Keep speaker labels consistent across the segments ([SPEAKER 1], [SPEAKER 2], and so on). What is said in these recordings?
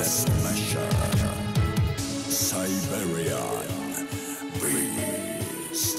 [SPEAKER 1] Smasher, Siberian Beast.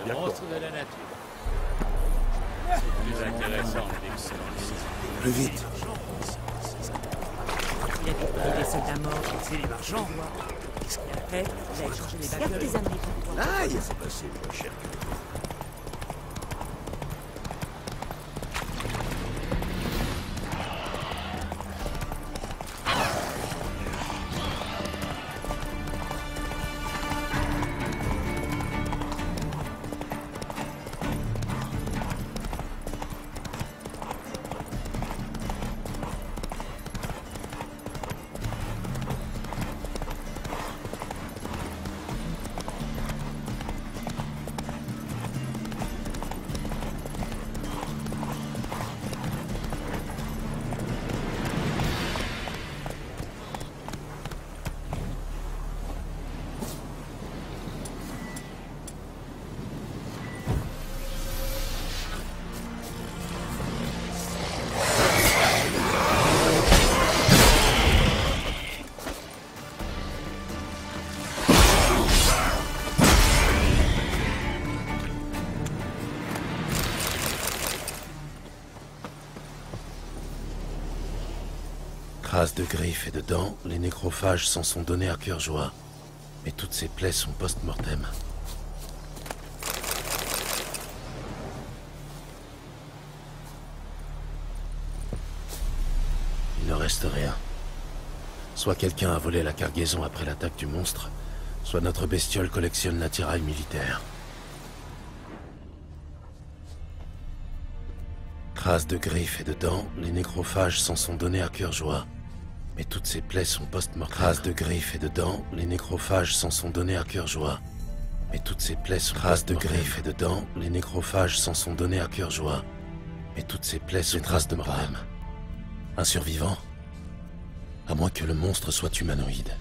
[SPEAKER 2] Le monstre de la nature. C'est plus intéressant que les
[SPEAKER 1] Plus vite.
[SPEAKER 3] Il a déployé des soldats morts.
[SPEAKER 4] C'est les marchands.
[SPEAKER 3] Qu'est-ce qu'il a fait? Il a échangé les
[SPEAKER 5] Garde
[SPEAKER 3] bagnoles.
[SPEAKER 5] tes amis.
[SPEAKER 4] Aïe!
[SPEAKER 1] C'est passé moins cher que
[SPEAKER 6] Traces de griffes et de dents, les nécrophages s'en sont donnés à cœur joie. Mais toutes ces plaies sont post-mortem. Il ne reste rien. Soit quelqu'un a volé la cargaison après l'attaque du monstre, soit notre bestiole collectionne l'attirail militaire. Traces de griffes et de dents, les nécrophages s'en sont donnés à cœur joie. Mais toutes ces plaies sont post-mortem. Traces de griffes et de dents, les nécrophages s'en sont donnés à cœur joie. Mais toutes ces plaies sont traces de griffes et de dents, les nécrophages s'en sont donnés à cœur joie. Mais toutes ces plaies sont traces de mortem. Un survivant? À moins que le monstre soit humanoïde.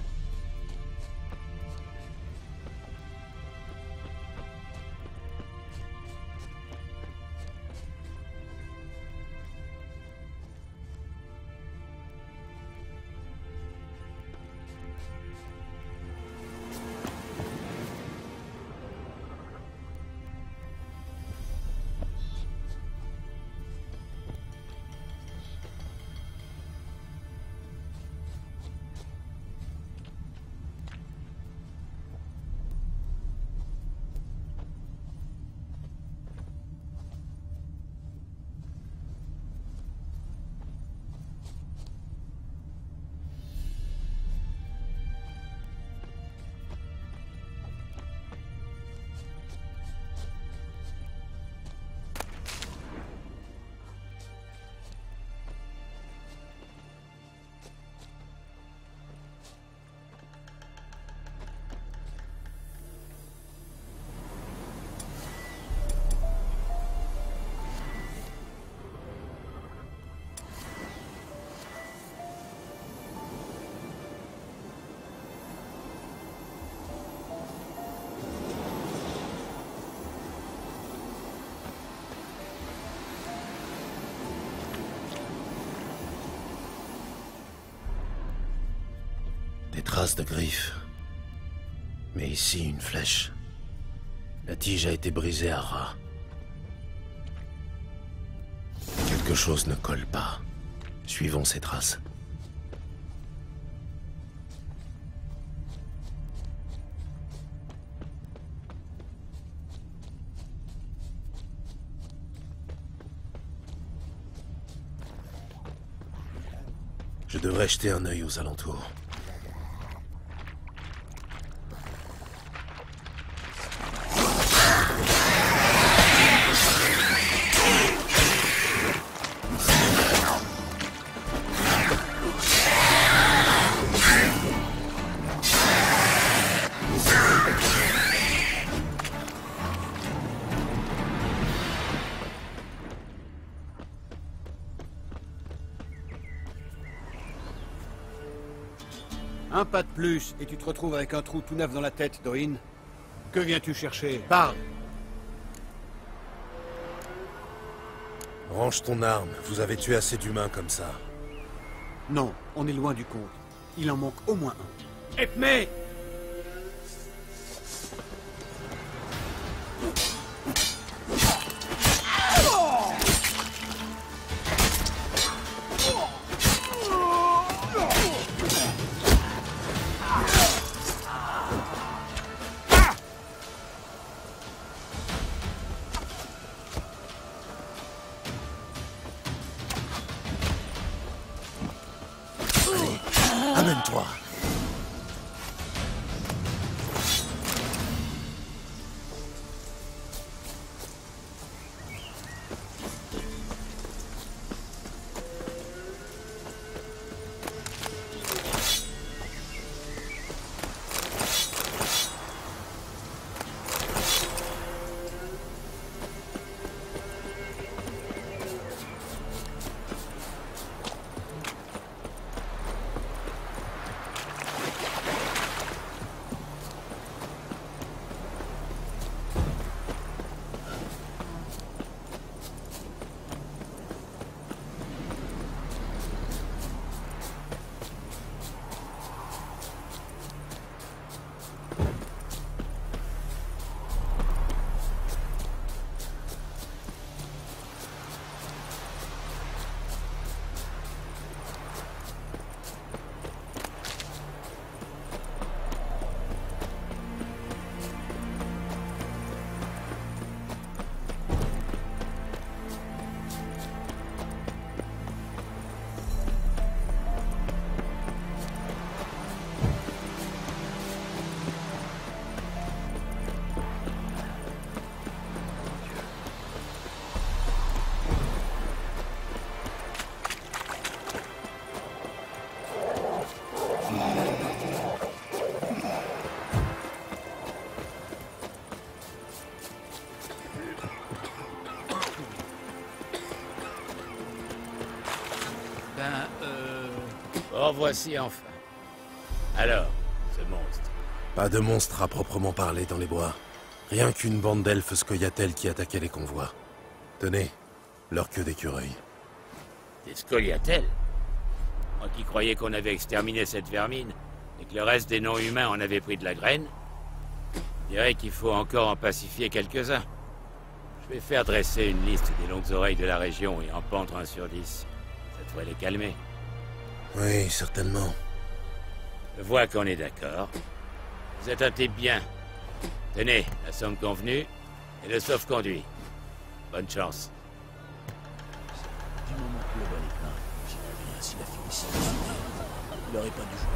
[SPEAKER 6] Des traces de griffes. Mais ici, une flèche. La tige a été brisée à ras. Quelque chose ne colle pas. Suivons ces traces. Je devrais jeter un œil aux alentours.
[SPEAKER 4] Un pas de plus, et tu te retrouves avec un trou tout neuf dans la tête, Doin. Que viens-tu chercher? Parle!
[SPEAKER 6] Range ton arme, vous avez tué assez d'humains comme ça.
[SPEAKER 4] Non, on est loin du compte. Il en manque au moins un. Epmé!
[SPEAKER 6] Amène-toi.
[SPEAKER 2] Oh, voici enfin. Alors, ce monstre.
[SPEAKER 6] Pas de monstre à proprement parler dans les bois. Rien qu'une bande d'elfes scoia'tael qui attaquaient les convois. Tenez, leur queue d'écureuil.
[SPEAKER 2] Des scoia'tael? Moi qui croyais qu'on avait exterminé cette vermine, et que le reste des non-humains en avait pris de la graine, je dirais qu'il faut encore en pacifier quelques-uns. Je vais faire dresser une liste des longues oreilles de la région et en pendre un sur 10. Ça devrait les calmer.
[SPEAKER 6] Oui, certainement.
[SPEAKER 2] Je vois qu'on est d'accord. Vous êtes un type bien. Tenez, la somme convenue et le sauf-conduit. Bonne chance.
[SPEAKER 1] Du moment que le bal est plein, j'irais bien si la félicité il n'aurait pas dû jouer.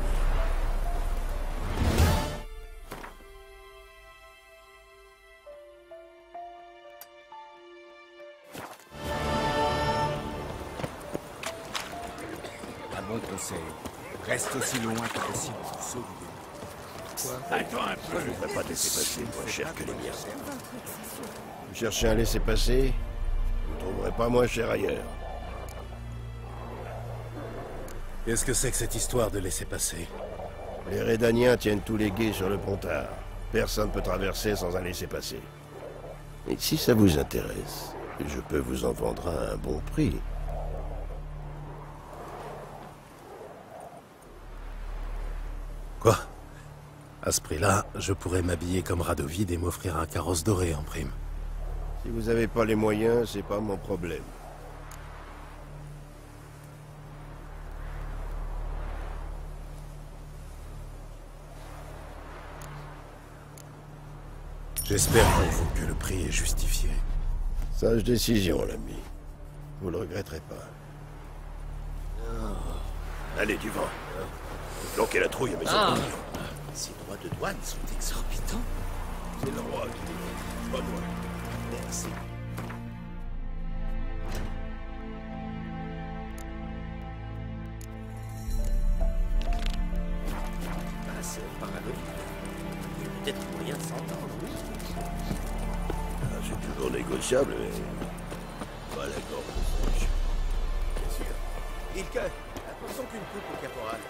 [SPEAKER 4] Un bon conseil. Reste aussi loin que possible du saut du début.
[SPEAKER 1] Attends un peu, je ne vais pas te laisser passer moins cher que les miens. Vous cherchez un laisser-passer? Vous ne trouverez pas moins cher ailleurs.
[SPEAKER 6] Qu'est-ce que c'est que cette histoire de laisser passer?
[SPEAKER 1] Les Rédaniens tiennent tous les guets sur le pontard. Personne ne peut traverser sans un laisser-passer. Et si ça vous intéresse, je peux vous en vendre à un bon prix.
[SPEAKER 6] Quoi? À ce prix-là, je pourrais m'habiller comme Radovid et m'offrir un carrosse doré en prime.
[SPEAKER 1] Si vous avez pas les moyens, c'est pas mon problème.
[SPEAKER 6] J'espère pour vous que le prix est justifié.
[SPEAKER 1] Sage décision, l'ami. Vous le regretterez pas. Allez, du vent. Planquez la trouille à mes opinions.
[SPEAKER 5] Ces droits de douane sont exorbitants.
[SPEAKER 1] C'est le roi qui les fait, pas moi.
[SPEAKER 5] Merci. Passe par la logique. Il y a peut-être moyen de s'entendre, oui.
[SPEAKER 1] Ah, c'est toujours négociable, mais... Pas l'accord de franche. Bien sûr.
[SPEAKER 5] Ilka, attention qu'une coupe au caporal.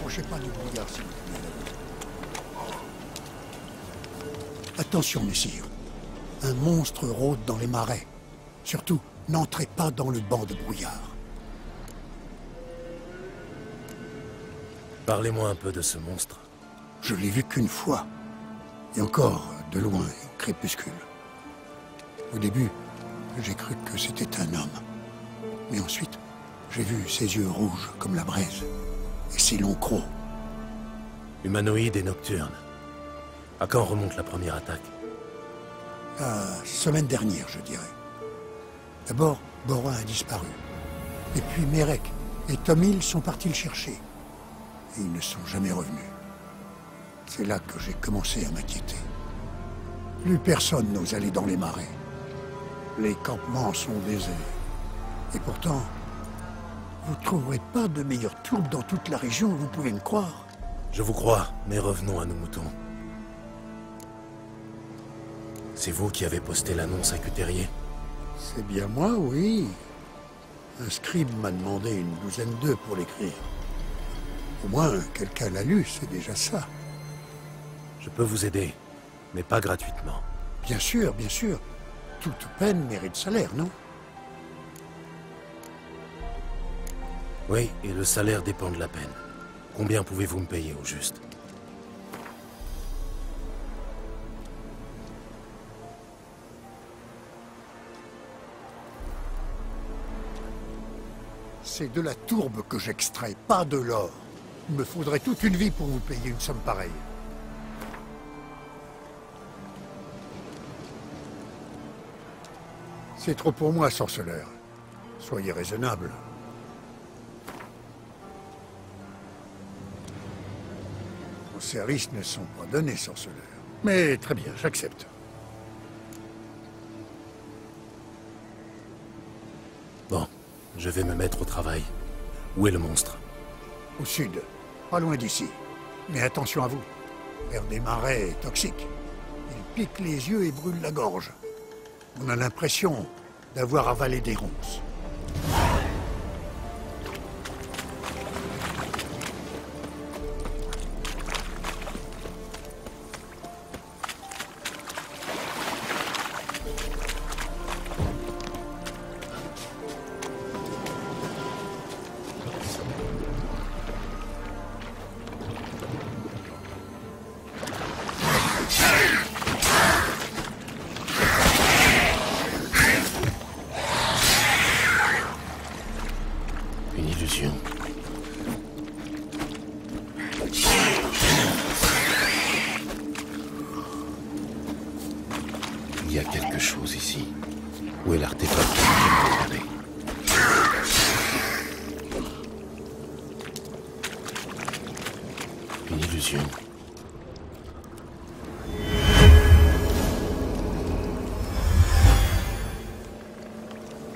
[SPEAKER 7] N'approchez pas du brouillard, s'il vous plaît. Attention, messire. Un monstre rôde dans les marais. Surtout, n'entrez pas dans le banc de brouillard.
[SPEAKER 6] Parlez-moi un peu de ce monstre.
[SPEAKER 7] Je l'ai vu qu'une fois. Et encore, de loin, au crépuscule. Au début, j'ai cru que c'était un homme. Mais ensuite, j'ai vu ses yeux rouges comme la braise. Et ses longs crocs.
[SPEAKER 6] Humanoïde et nocturne. À quand remonte la première attaque?
[SPEAKER 7] La semaine dernière, je dirais. D'abord, Borin a disparu. Et puis Mérek et Tom Hill sont partis le chercher. Et ils ne sont jamais revenus. C'est là que j'ai commencé à m'inquiéter. Plus personne n'ose aller dans les marais. Les campements sont déserts. Et pourtant, vous ne trouverez pas de meilleure tourbe dans toute la région, vous pouvez me croire.
[SPEAKER 6] Je vous crois, mais revenons à nos moutons. C'est vous qui avez posté l'annonce à Cuterier?
[SPEAKER 7] C'est bien moi, oui. Un scribe m'a demandé une douzaine d'œufs pour l'écrire. Au moins, quelqu'un l'a lu, c'est déjà ça.
[SPEAKER 6] Je peux vous aider, mais pas gratuitement.
[SPEAKER 7] Bien sûr, bien sûr. Toute peine mérite salaire, non?
[SPEAKER 6] Oui, et le salaire dépend de la peine. Combien pouvez-vous me payer au juste?
[SPEAKER 7] C'est de la tourbe que j'extrais, pas de l'or. Il me faudrait toute une vie pour vous payer une somme pareille. C'est trop pour moi, sorceleur. Soyez raisonnable. Vos services ne sont pas donnés, sorceleur. Mais très bien, j'accepte.
[SPEAKER 6] Bon, je vais me mettre au travail. Où est le monstre?
[SPEAKER 7] Au sud, pas loin d'ici. Mais attention à vous. L'air des marais est toxique. Il pique les yeux et brûle la gorge. On a l'impression d'avoir avalé des ronces.
[SPEAKER 6] Une illusion. Il y a quelque chose ici. Où est l'artefact que je viens de regarder? Une illusion.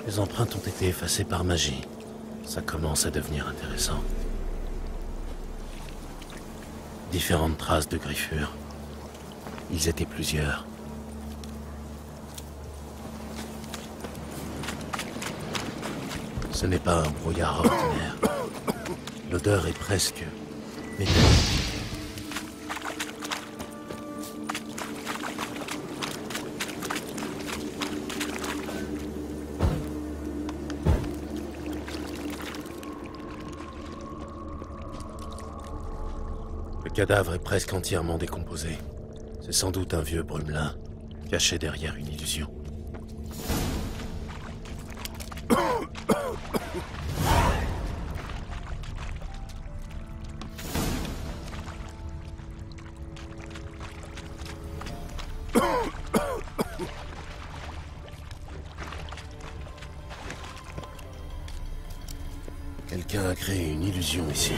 [SPEAKER 6] Les empreintes ont été effacées par magie. Ça commence à devenir intéressant. Différentes traces de griffures. Ils étaient plusieurs. Ce n'est pas un brouillard ordinaire. L'odeur est presque métallique. Le cadavre est presque entièrement décomposé. C'est sans doute un vieux brumelin, caché derrière une illusion. Quelqu'un a créé une illusion ici.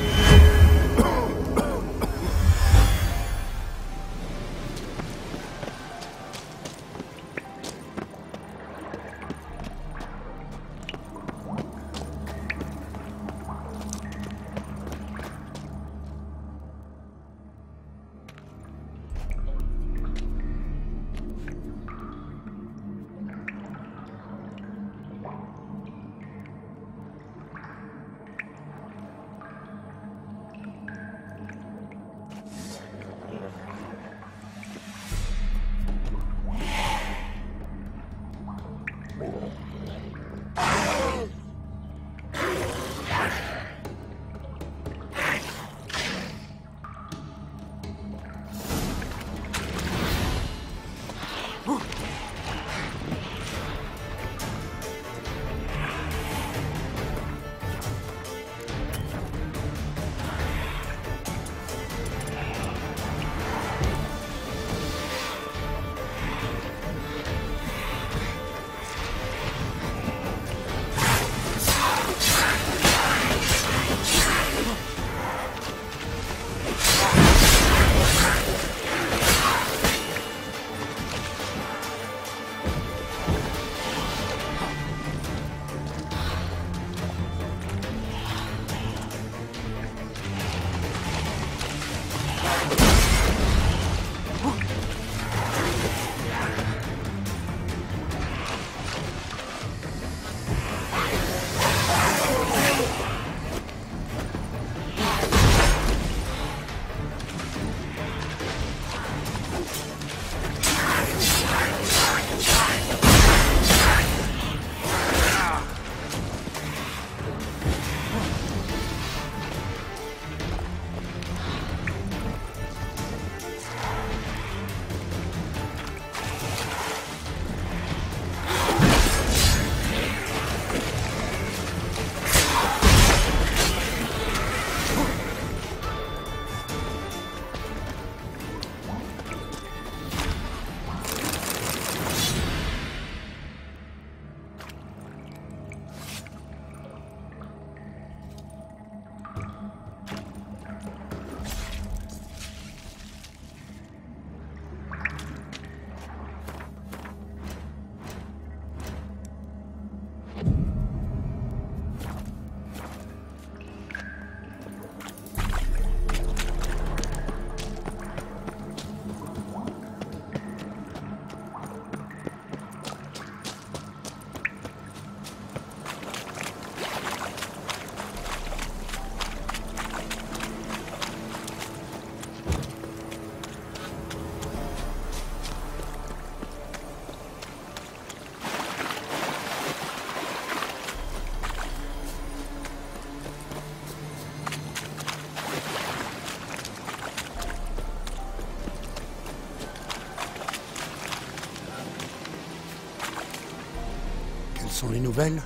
[SPEAKER 7] sont les nouvelles?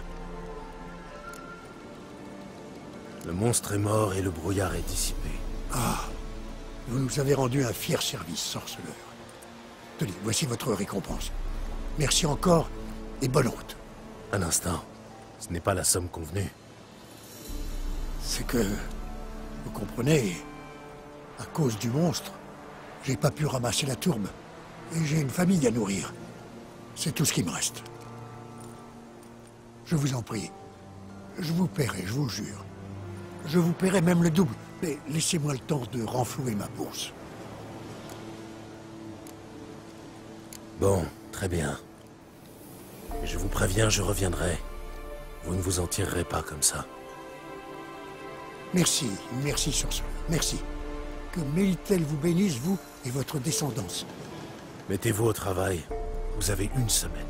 [SPEAKER 6] Le monstre est mort et le brouillard est dissipé.
[SPEAKER 7] Ah, vous nous avez rendu un fier service, sorceleur. Tenez, voici votre récompense. Merci encore et bonne route.
[SPEAKER 6] Un instant. Ce n'est pas la somme convenue.
[SPEAKER 7] C'est que, vous comprenez, à cause du monstre, j'ai pas pu ramasser la tourbe. Et j'ai une famille à nourrir. C'est tout ce qui me reste. Je vous en prie. Je vous paierai, je vous jure. Je vous paierai même le double. Mais laissez-moi le temps de renflouer ma bourse.
[SPEAKER 6] Bon, très bien. Mais je vous préviens, je reviendrai. Vous ne vous en tirerez pas comme ça.
[SPEAKER 7] Merci, merci, sorceleur. Merci. Que Melitel vous bénisse, vous et votre descendance.
[SPEAKER 6] Mettez-vous au travail. Vous avez une semaine.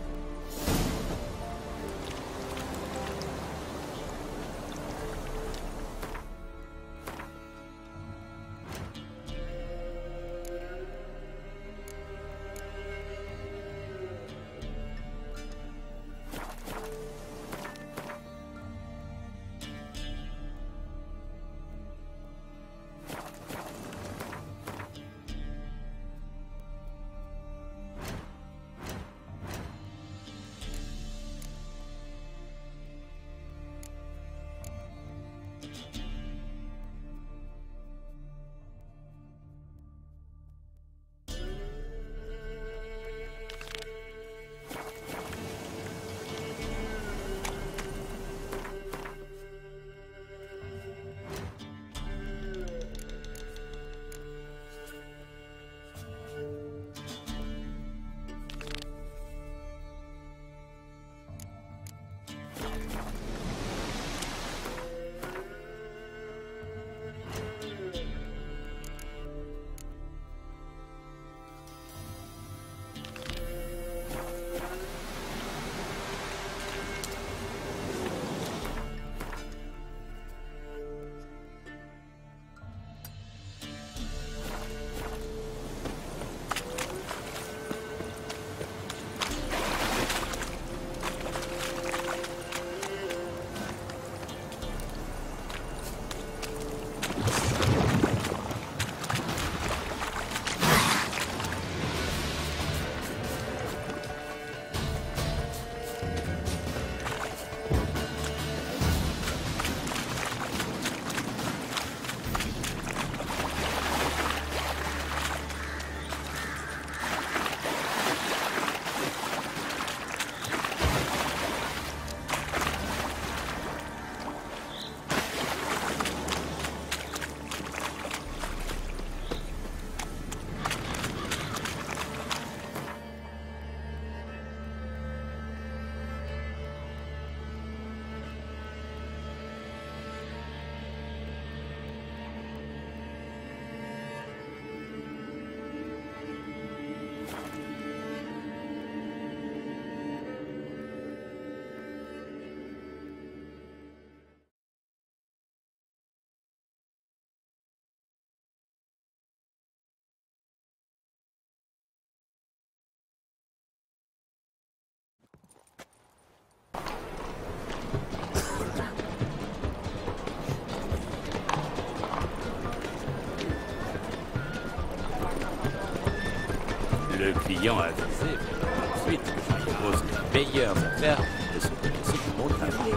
[SPEAKER 2] Le client avisé verra ensuite que je propose les meilleures affaires de son côté du bon travail.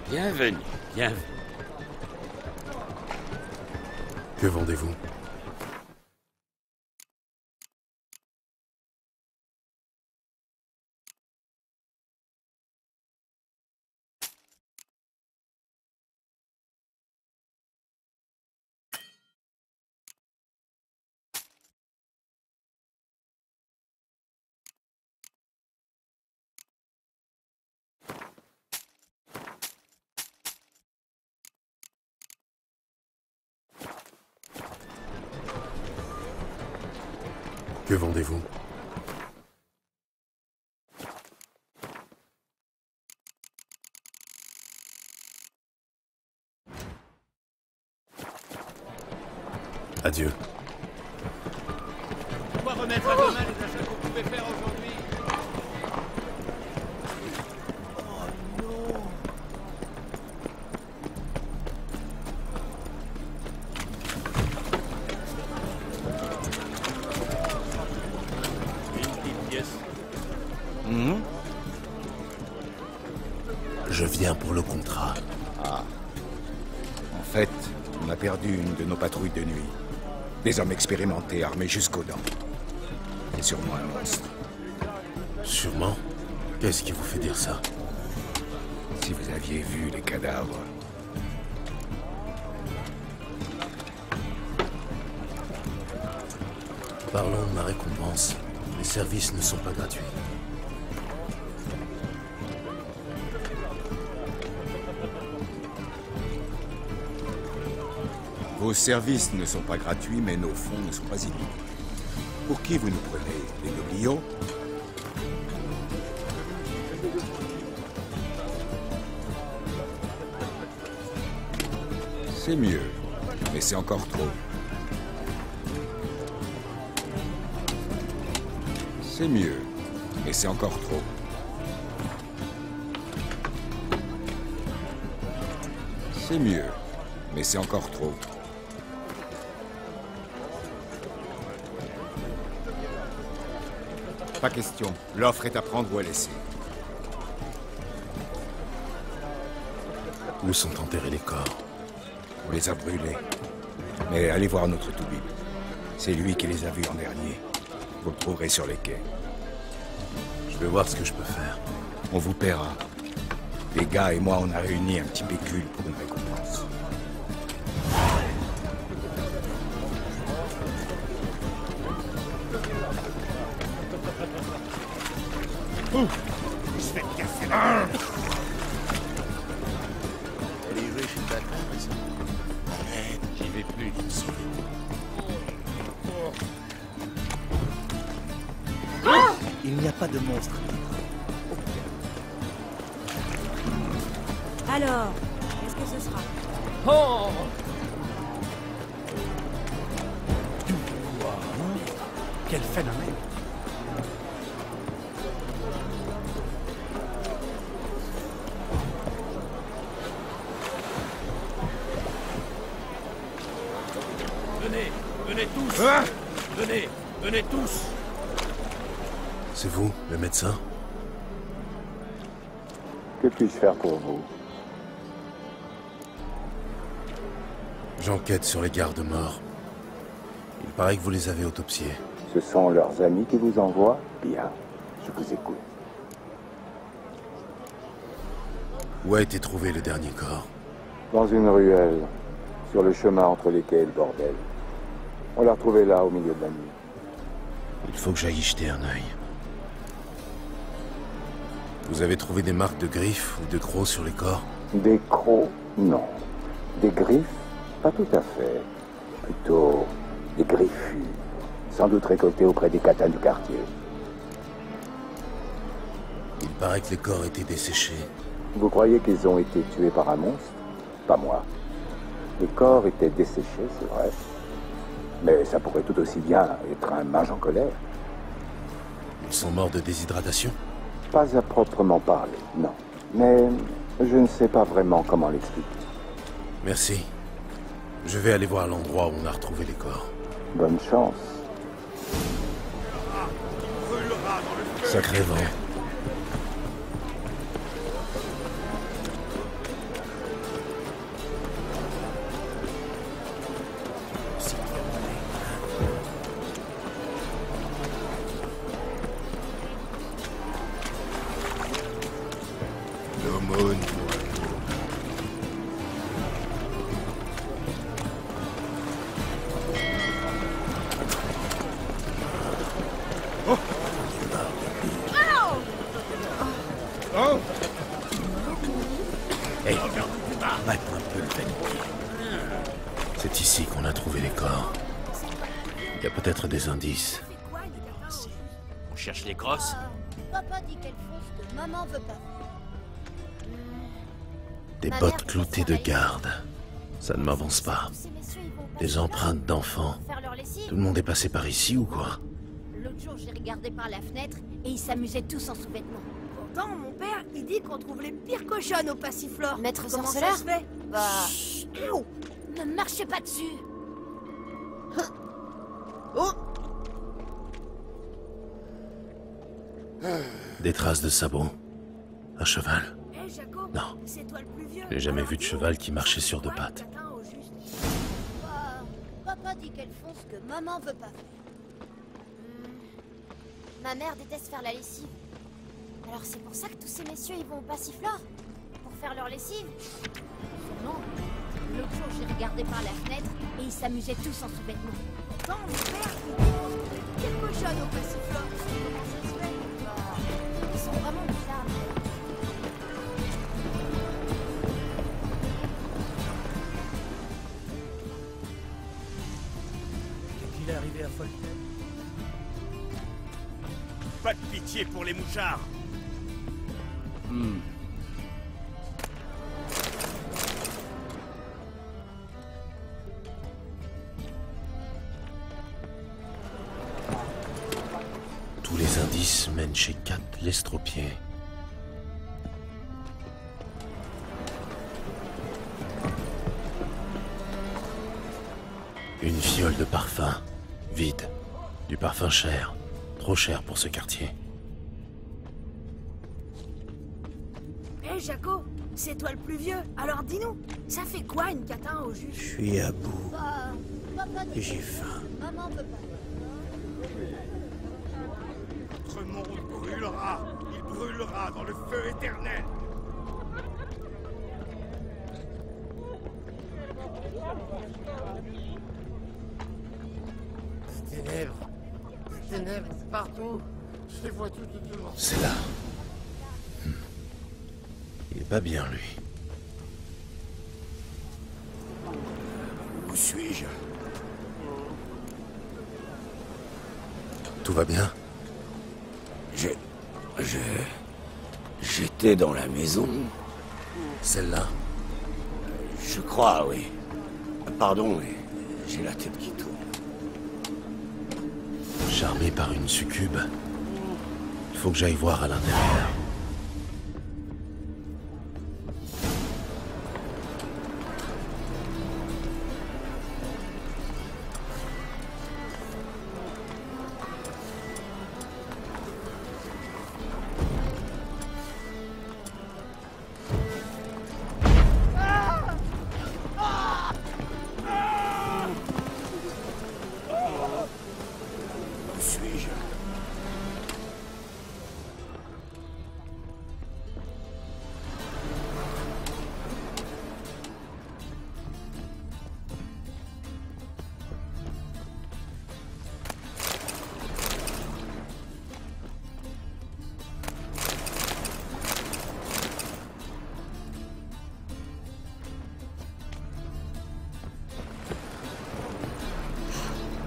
[SPEAKER 2] Bienvenue, bienvenue.
[SPEAKER 6] Que vendez-vous? Que vendez-vous? Adieu.
[SPEAKER 2] On va remettre à demain les achats qu'on pouvait faire aujourd'hui.
[SPEAKER 6] Je viens pour le contrat.
[SPEAKER 8] Ah. En fait, on a perdu une de nos patrouilles de nuit. Des hommes expérimentés, armés jusqu'aux dents. C'est sûrement un monstre.
[SPEAKER 6] Sûrement. Qu'est-ce qui vous fait dire ça?
[SPEAKER 8] Si vous aviez vu les cadavres...
[SPEAKER 6] Parlons de ma récompense. Les services ne sont pas gratuits.
[SPEAKER 8] Vos services ne sont pas gratuits, mais nos fonds ne sont pas illimités. Pour qui vous nous prenez? Les nobliaux? C'est mieux, mais c'est encore trop. C'est mieux, mais c'est encore trop. C'est mieux, mais c'est encore trop. Pas question. L'offre est à prendre ou à laisser.
[SPEAKER 6] Où sont enterrés les corps?
[SPEAKER 8] On les a brûlés. Mais allez voir notre Toubib. C'est lui qui les a vus en dernier. Vous le trouverez sur les quais.
[SPEAKER 6] Je vais voir ce que je peux faire.
[SPEAKER 8] On vous paiera. Les gars et moi, on a réuni un petit pécule pour une récompense.
[SPEAKER 5] Je vais te casser la...
[SPEAKER 2] J'y vais plus.
[SPEAKER 5] Il n'y a pas de monstre.
[SPEAKER 3] Alors, qu'est-ce que ce sera?
[SPEAKER 5] Quel phénomène!
[SPEAKER 2] Venez, venez tous. Venez tous.
[SPEAKER 6] C'est vous, le médecin?
[SPEAKER 9] Que puis-je faire pour vous?
[SPEAKER 6] J'enquête sur les gardes-morts. Il paraît que vous les avez autopsiés.
[SPEAKER 9] Ce sont leurs amis qui vous envoient? Bien, je vous écoute.
[SPEAKER 6] Où a été trouvé le dernier corps?
[SPEAKER 9] Dans une ruelle, sur le chemin entre les quais et le bordel. On l'a retrouvé là, au milieu de la nuit.
[SPEAKER 6] Il faut que j'aille y jeter un œil. Vous avez trouvé des marques de griffes ou de crocs sur les corps?
[SPEAKER 9] Des crocs? Non. Des griffes? Pas tout à fait. Plutôt des griffures. Sans doute récoltées auprès des catins du quartier.
[SPEAKER 6] Il paraît que les corps étaient desséchés.
[SPEAKER 9] Vous croyez qu'ils ont été tués par un monstre? Pas moi. Les corps étaient desséchés, c'est vrai. Mais ça pourrait tout aussi bien être un mage en colère.
[SPEAKER 6] Ils sont morts de déshydratation?
[SPEAKER 9] Pas à proprement parler, non. Mais je ne sais pas vraiment comment l'expliquer.
[SPEAKER 6] Merci. Je vais aller voir l'endroit où on a retrouvé les corps.
[SPEAKER 9] Bonne chance.
[SPEAKER 6] Sacré vent.
[SPEAKER 1] L'aumône.
[SPEAKER 6] Hey, mate un peu le vanité. C'est ici qu'on a trouvé les corps. Il y a peut-être des indices.
[SPEAKER 5] On cherche les grosses.
[SPEAKER 10] Papa dit qu'elles font ce que maman veut pas.
[SPEAKER 6] Des
[SPEAKER 10] Ma
[SPEAKER 6] bottes
[SPEAKER 10] mère
[SPEAKER 6] cloutées de
[SPEAKER 10] travaille.
[SPEAKER 6] garde. Ça ne m'avance pas.
[SPEAKER 10] Ces messieurs, ils vont pas
[SPEAKER 6] Des
[SPEAKER 10] chez
[SPEAKER 6] empreintes d'enfants.
[SPEAKER 10] eux faire leur lessive.
[SPEAKER 6] Tout le monde est passé par ici ou quoi?
[SPEAKER 10] L'autre jour, j'ai regardé par la fenêtre et ils s'amusaient tous en sous-vêtements.
[SPEAKER 11] Pourtant, mon père, il dit qu'on trouve les pires cochonnes au Passiflore.
[SPEAKER 10] Maître
[SPEAKER 11] Comment
[SPEAKER 10] sorceleur
[SPEAKER 11] ça se fait? Bah... Ow.
[SPEAKER 10] Ne marchez pas dessus.
[SPEAKER 11] Oh.
[SPEAKER 6] Des traces de sabots. Un cheval.
[SPEAKER 11] Hé, Hé, Jaco,
[SPEAKER 6] Non.
[SPEAKER 11] c'est toi le plus vieux.
[SPEAKER 6] J'ai jamais
[SPEAKER 11] Alors,
[SPEAKER 6] vu de
[SPEAKER 11] dis-nous,
[SPEAKER 6] cheval qui marchait
[SPEAKER 11] ça
[SPEAKER 6] sur
[SPEAKER 11] fait
[SPEAKER 6] deux
[SPEAKER 11] quoi,
[SPEAKER 6] pattes.
[SPEAKER 11] le catin, au juste
[SPEAKER 10] Papa dit qu'elles font ce que maman veut pas faire. Ma mère déteste faire la lessive. Alors c'est pour ça que tous ces messieurs ils vont au Passiflore? Pour faire leur lessive? Non. L'autre jour j'ai regardé par la fenêtre et ils s'amusaient tous en sous-vêtements.
[SPEAKER 11] Quand mon père il dit qu'on trouve les pires cochonnes au Passiflore. Comment ça se fait?
[SPEAKER 10] Ils sont vraiment bizarres.
[SPEAKER 5] Quand il est arrivé à Folten.
[SPEAKER 12] Pas de pitié pour les mouchards.
[SPEAKER 6] Tous les indices mènent chez Kat l'estropié. Une fiole de parfum, vide. Du parfum cher, trop cher pour ce quartier.
[SPEAKER 11] Hé, Jaco, c'est toi le plus vieux. Alors dis-nous, ça fait quoi une catin au juste?
[SPEAKER 5] Je suis à bout.
[SPEAKER 10] Papa dit
[SPEAKER 5] Et j'ai faim.
[SPEAKER 10] maman veut pas.
[SPEAKER 12] Notre monde brûlera. Il brûlera dans le feu éternel.
[SPEAKER 13] Des ténèbres partout. Je les vois tout autour.
[SPEAKER 6] C'est là. Il est pas bien, lui.
[SPEAKER 8] Où suis-je?
[SPEAKER 6] Tout va bien?
[SPEAKER 5] J'étais dans la maison.
[SPEAKER 6] Celle-là?
[SPEAKER 5] Je crois, oui. Pardon, mais j'ai la tête qui tourne.
[SPEAKER 6] Charmé par une succube. Il faut que j'aille voir à l'intérieur.
[SPEAKER 8] Où suis-je?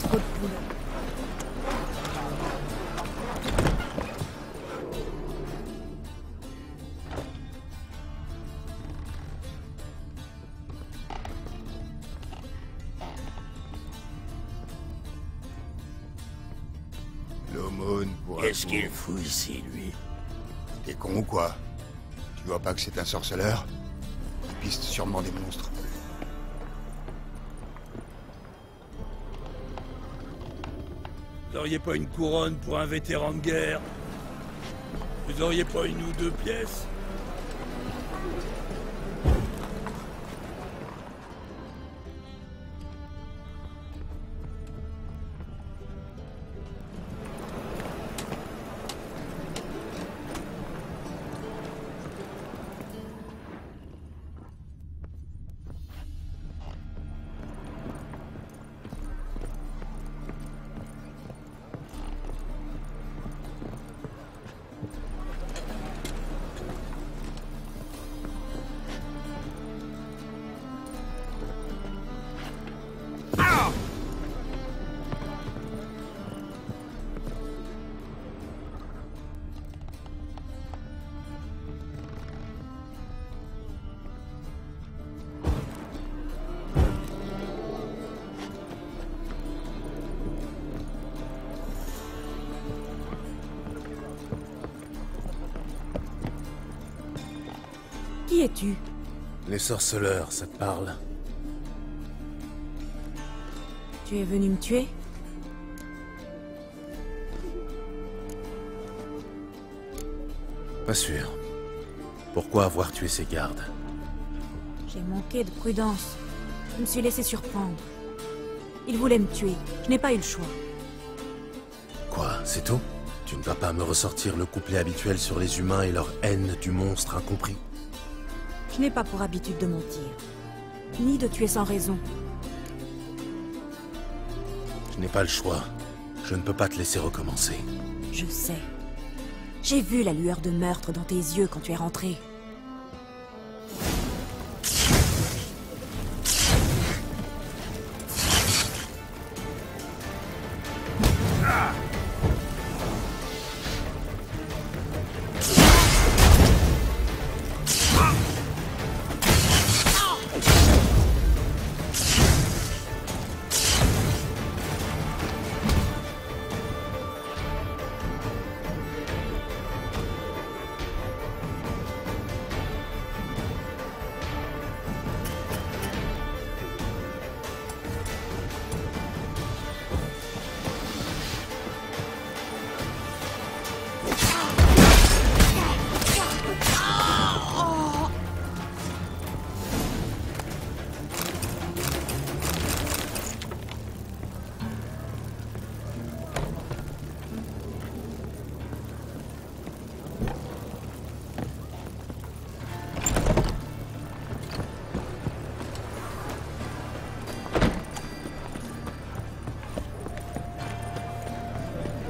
[SPEAKER 11] Trop de boulot.
[SPEAKER 8] L'aumône pour un
[SPEAKER 5] Qu'est-ce qu'il
[SPEAKER 8] pauvre.
[SPEAKER 5] fout ici, lui?
[SPEAKER 8] T'es con ou quoi? Tu vois pas que c'est un sorceleur? Il piste sûrement des monstres.
[SPEAKER 12] Vous auriez pas une couronne pour un vétéran de guerre? Vous auriez pas une ou deux pièces?
[SPEAKER 3] Qui es-tu?
[SPEAKER 6] Les sorceleurs, ça te parle?
[SPEAKER 3] Tu es venu me tuer?
[SPEAKER 6] Pas sûr. Pourquoi avoir tué ces gardes?
[SPEAKER 3] J'ai manqué de prudence. Je me suis laissé surprendre. Ils voulaient me tuer. Je n'ai pas eu le choix.
[SPEAKER 6] Quoi, c'est tout? Tu ne vas pas me ressortir le couplet habituel sur les humains et leur haine du monstre incompris?
[SPEAKER 3] Je n'ai pas pour habitude de mentir. Ni de tuer sans raison.
[SPEAKER 6] Je n'ai pas le choix. Je ne peux pas te laisser recommencer.
[SPEAKER 3] Je sais. J'ai vu la lueur de meurtre dans tes yeux quand tu es rentré.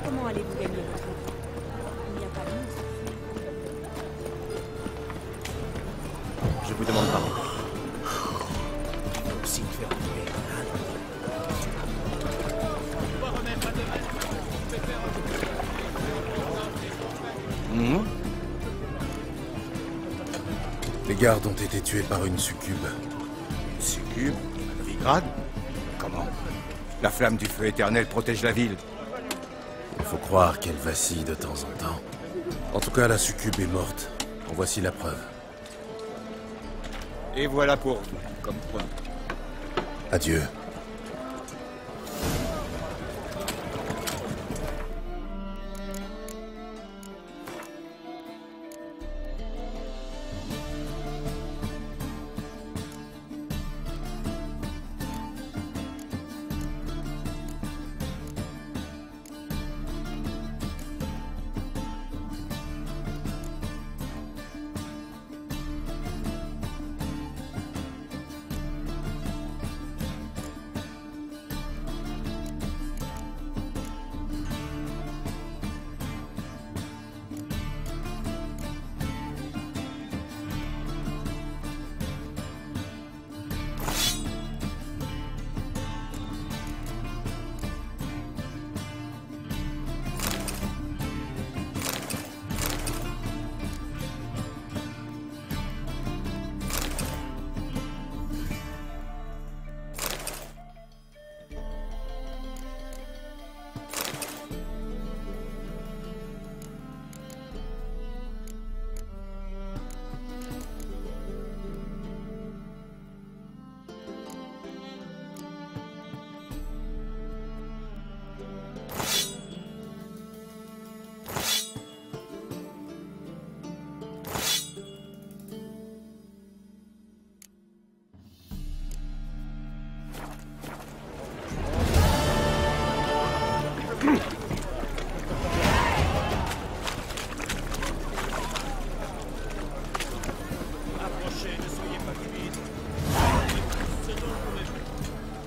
[SPEAKER 3] Comment allez-vous gagner votre vie? Il n'y a pas de monstre.
[SPEAKER 14] Je vous demande pardon.
[SPEAKER 5] Aussi te faire tuer.
[SPEAKER 6] Les gardes ont été tués par une succube.
[SPEAKER 8] Succube? Novigrad? Comment? La flamme du feu éternel protège la ville.
[SPEAKER 6] Il faut croire qu'elle vacille de temps en temps. En tout cas, la succube est morte. En voici la preuve.
[SPEAKER 8] Et voilà pour vous, comme point.
[SPEAKER 6] Adieu.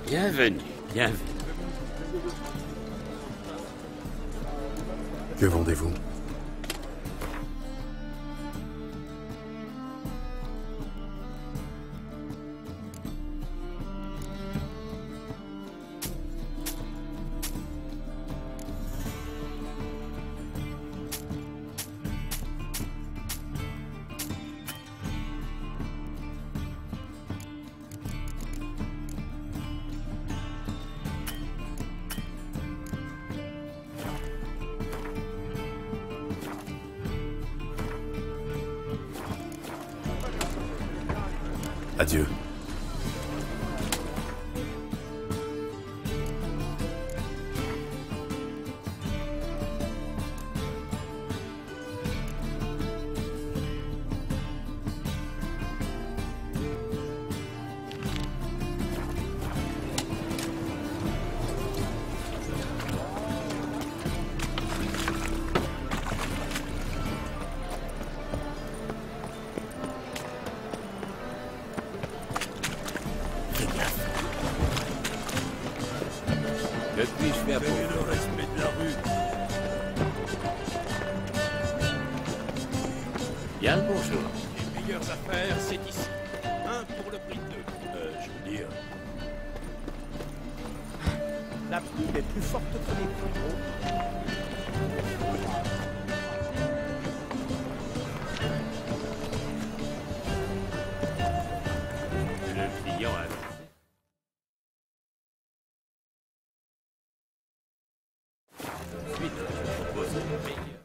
[SPEAKER 2] Bienvenue, bienvenue.
[SPEAKER 6] Que vendez-vous? Adieu.
[SPEAKER 2] Que puis-je faire pour
[SPEAKER 12] le respect de la rue.
[SPEAKER 2] Bien le bonjour.
[SPEAKER 12] Les meilleures affaires, c'est ici. Un pour le prix de deux. Je veux dire...
[SPEAKER 15] La pub est plus forte que les prix.
[SPEAKER 2] Le client a... Ensuite, je propose le meilleur.